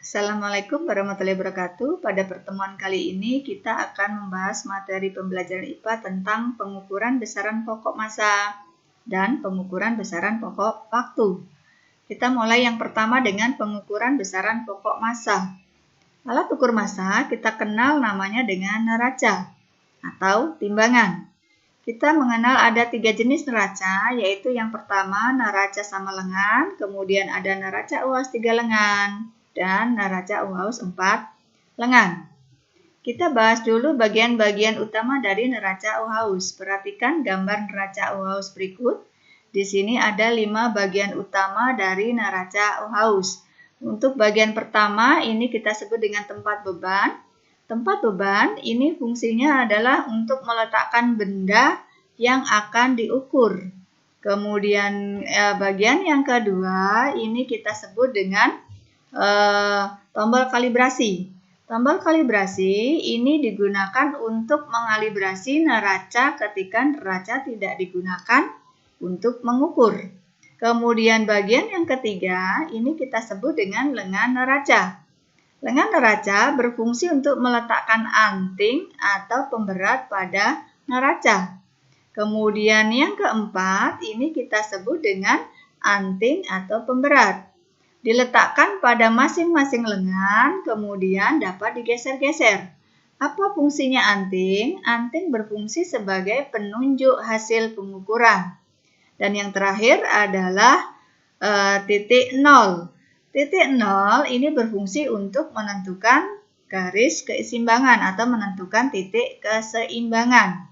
Assalamualaikum warahmatullahi wabarakatuh. Pada pertemuan kali ini kita akan membahas materi pembelajaran IPA tentang pengukuran besaran pokok massa dan pengukuran besaran pokok waktu. Kita mulai yang pertama dengan pengukuran besaran pokok massa. Alat ukur massa kita kenal namanya dengan neraca atau timbangan. Kita mengenal ada 3 jenis neraca, yaitu yang pertama neraca sama lengan, kemudian ada neraca UHAUS 3 lengan, dan neraca UHAUS 4 lengan. Kita bahas dulu bagian-bagian utama dari neraca UHAUS. Perhatikan gambar neraca UHAUS berikut. Di sini ada 5 bagian utama dari neraca UHAUS. Untuk bagian pertama ini kita sebut dengan tempat beban. Tempat beban ini fungsinya adalah untuk meletakkan benda yang akan diukur. Kemudian bagian yang kedua ini kita sebut dengan tombol kalibrasi. Tombol kalibrasi ini digunakan untuk mengalibrasi neraca ketika neraca tidak digunakan untuk mengukur. Kemudian bagian yang ketiga ini kita sebut dengan lengan neraca. Lengan neraca berfungsi untuk meletakkan anting atau pemberat pada neraca. Kemudian yang keempat ini kita sebut dengan anting atau pemberat. Diletakkan pada masing-masing lengan, kemudian dapat digeser-geser. Apa fungsinya anting? Anting berfungsi sebagai penunjuk hasil pengukuran. Dan yang terakhir adalah titik nol. Titik nol ini berfungsi untuk menentukan garis keseimbangan atau menentukan titik keseimbangan.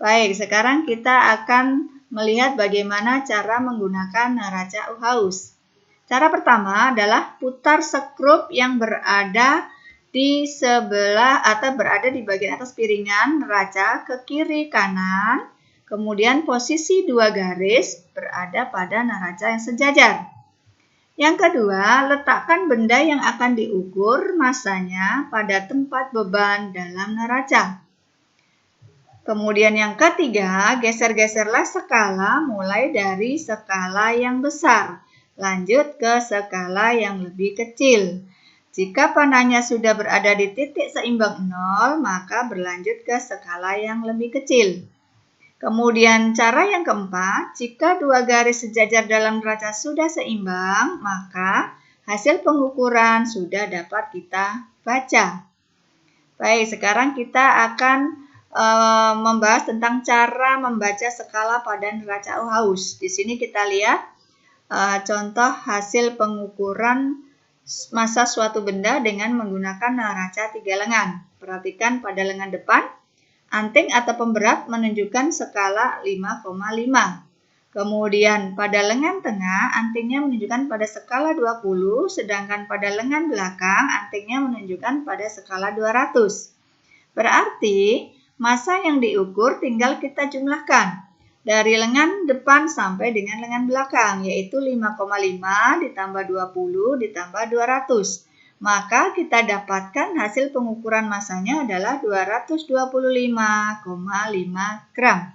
Baik, sekarang kita akan melihat bagaimana cara menggunakan neraca UHAUS. Cara pertama adalah putar skrup yang berada di sebelah atau berada di bagian atas piringan neraca ke kiri kanan. Kemudian posisi 2 garis berada pada neraca yang sejajar. Yang kedua, letakkan benda yang akan diukur massanya pada tempat beban dalam neraca. Kemudian yang ketiga, geser-geserlah skala mulai dari skala yang besar, lanjut ke skala yang lebih kecil. Jika panahnya sudah berada di titik seimbang 0, maka berlanjut ke skala yang lebih kecil. Kemudian cara yang keempat, jika 2 garis sejajar dalam neraca sudah seimbang, maka hasil pengukuran sudah dapat kita baca. Baik, sekarang kita akan membahas tentang cara membaca skala pada neraca UHAUS. Di sini kita lihat contoh hasil pengukuran massa suatu benda dengan menggunakan neraca 3 lengan. Perhatikan pada lengan depan. Anting atau pemberat menunjukkan skala 5,5. Kemudian pada lengan tengah, antingnya menunjukkan pada skala 20, sedangkan pada lengan belakang, antingnya menunjukkan pada skala 200. Berarti, massa yang diukur tinggal kita jumlahkan. Dari lengan depan sampai dengan lengan belakang, yaitu 5,5 ditambah 20 ditambah 200. Maka kita dapatkan hasil pengukuran massanya adalah 225,5 gram.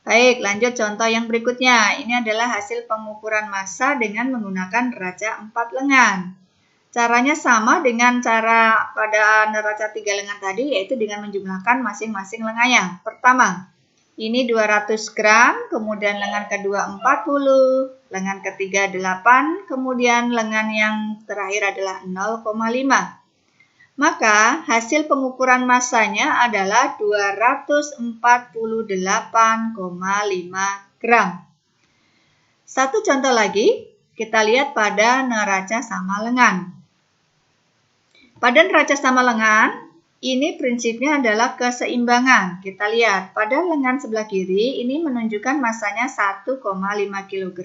Baik, lanjut contoh yang berikutnya. Ini adalah hasil pengukuran massa dengan menggunakan neraca 4 lengan. Caranya sama dengan cara pada neraca 3 lengan tadi, yaitu dengan menjumlahkan masing-masing lengannya. Pertama, ini 200 gram, kemudian lengan kedua 40, lengan ketiga 8, kemudian lengan yang terakhir adalah 0,5. Maka hasil pengukuran massanya adalah 248,5 gram. Satu contoh lagi, kita lihat pada neraca sama lengan. Pada neraca sama lengan, ini prinsipnya adalah keseimbangan. Kita lihat, pada lengan sebelah kiri ini menunjukkan massanya 1,5 kg,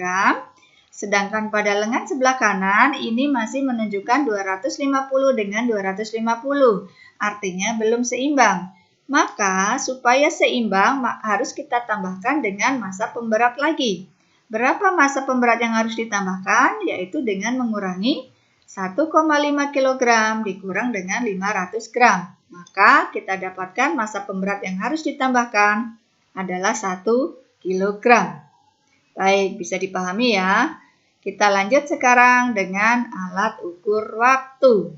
sedangkan pada lengan sebelah kanan ini masih menunjukkan 250 dengan 250, artinya belum seimbang. Maka supaya seimbang harus kita tambahkan dengan massa pemberat lagi. Berapa massa pemberat yang harus ditambahkan? Yaitu dengan mengurangi 1,5 kg dikurang dengan 500 gram. Maka kita dapatkan massa pemberat yang harus ditambahkan adalah 1 kg. Baik, bisa dipahami ya. Kita lanjut sekarang dengan alat ukur waktu.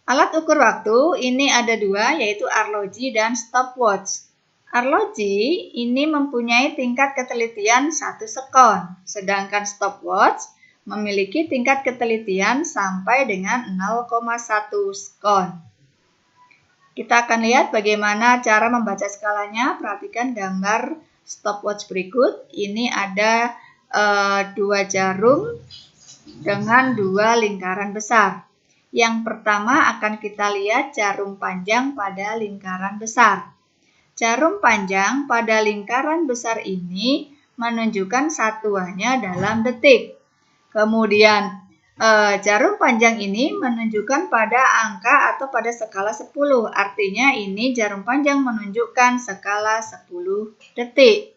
Alat ukur waktu ini ada dua, yaitu arloji dan stopwatch. Arloji ini mempunyai tingkat ketelitian 1 sekon, sedangkan stopwatch memiliki tingkat ketelitian sampai dengan 0,1 sekon. Kita akan lihat bagaimana cara membaca skalanya. Perhatikan gambar stopwatch berikut. Ini ada dua jarum dengan dua lingkaran besar. Yang pertama akan kita lihat jarum panjang pada lingkaran besar. Jarum panjang pada lingkaran besar ini menunjukkan satuannya dalam detik. Kemudian jarum panjang ini menunjukkan pada angka atau pada skala 10. Artinya ini jarum panjang menunjukkan skala 10 detik.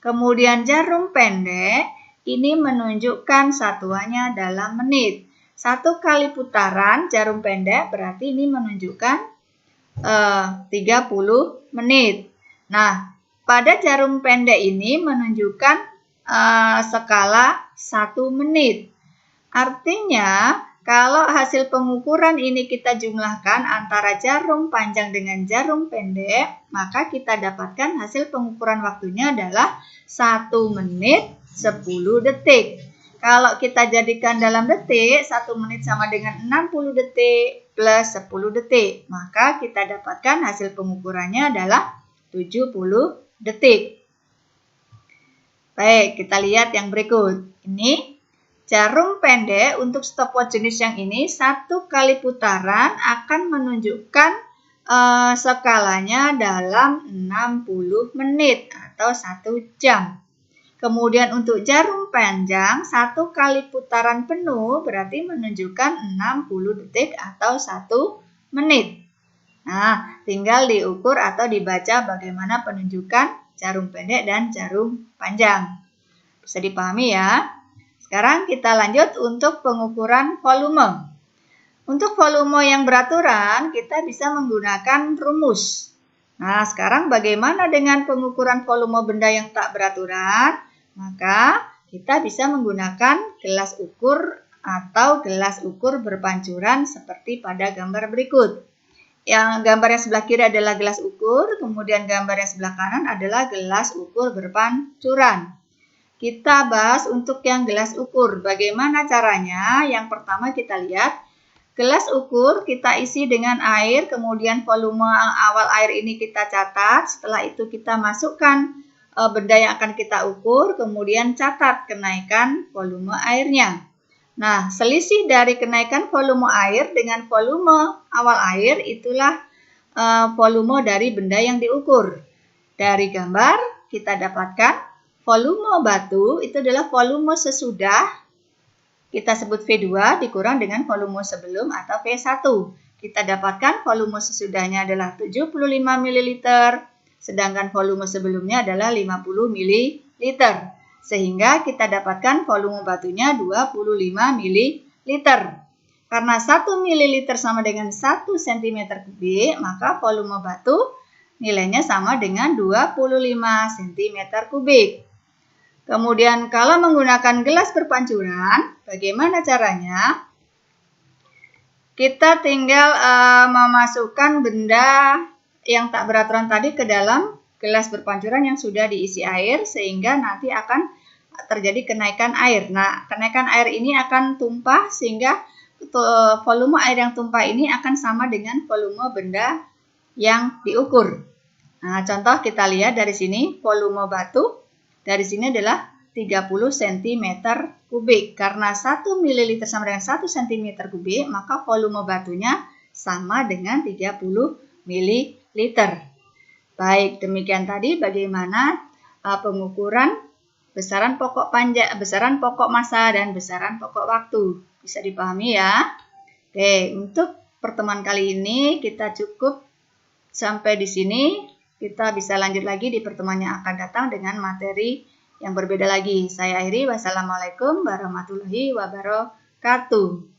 Kemudian jarum pendek ini menunjukkan satuannya dalam menit. 1 kali putaran jarum pendek berarti ini menunjukkan 30 menit. Nah, pada jarum pendek ini menunjukkan skala 1 menit. Artinya, kalau hasil pengukuran ini kita jumlahkan antara jarum panjang dengan jarum pendek, maka kita dapatkan hasil pengukuran waktunya adalah 1 menit 10 detik. Kalau kita jadikan dalam detik, 1 menit sama dengan 60 detik plus 10 detik. Maka kita dapatkan hasil pengukurannya adalah 70 detik. Baik, kita lihat yang berikut. Ini jarum pendek untuk stopwatch jenis yang ini 1 kali putaran akan menunjukkan skalanya dalam 60 menit atau 1 jam. Kemudian untuk jarum panjang 1 kali putaran penuh berarti menunjukkan 60 detik atau 1 menit. Nah, tinggal diukur atau dibaca bagaimana penunjukan jarum pendek dan jarum panjang. Bisa dipahami ya? Sekarang kita lanjut untuk pengukuran volume. Untuk volume yang beraturan, kita bisa menggunakan rumus. Nah, sekarang bagaimana dengan pengukuran volume benda yang tak beraturan? Maka kita bisa menggunakan gelas ukur atau gelas ukur berpancuran seperti pada gambar berikut. Yang gambar yang sebelah kiri adalah gelas ukur, kemudian gambar yang sebelah kanan adalah gelas ukur berpancuran. Kita bahas untuk yang gelas ukur. Bagaimana caranya? Yang pertama kita lihat, gelas ukur kita isi dengan air, kemudian volume awal air ini kita catat. Setelah itu kita masukkan benda yang akan kita ukur, kemudian catat kenaikan volume airnya. Nah, selisih dari kenaikan volume air dengan volume awal air itulah volume dari benda yang diukur. Dari gambar kita dapatkan volume batu itu adalah volume sesudah, kita sebut V2 dikurang dengan volume sebelum atau V1. Kita dapatkan volume sesudahnya adalah 75 ml, sedangkan volume sebelumnya adalah 50 ml. Sehingga kita dapatkan volume batunya 25 ml. Karena 1 ml sama dengan 1 cm3, maka volume batu nilainya sama dengan 25 cm3. Kemudian kalau menggunakan gelas berpancuran, bagaimana caranya? Kita tinggal memasukkan benda yang tak beraturan tadi ke dalam gelas berpancuran yang sudah diisi air, sehingga nanti akan terjadi kenaikan air. Nah, kenaikan air ini akan tumpah sehingga volume air yang tumpah ini akan sama dengan volume benda yang diukur. Nah, contoh kita lihat dari sini, volume batu dari sini adalah 30 cm3. Karena 1 ml sama dengan 1 cm3, maka volume batunya sama dengan 30 ml. Baik, demikian tadi bagaimana pengukuran besaran pokok massa dan besaran pokok waktu. Bisa dipahami ya? Oke, untuk pertemuan kali ini kita cukup sampai di sini. Kita bisa lanjut lagi di pertemuan yang akan datang dengan materi yang berbeda lagi. Saya akhiri. Wassalamualaikum warahmatullahi wabarakatuh.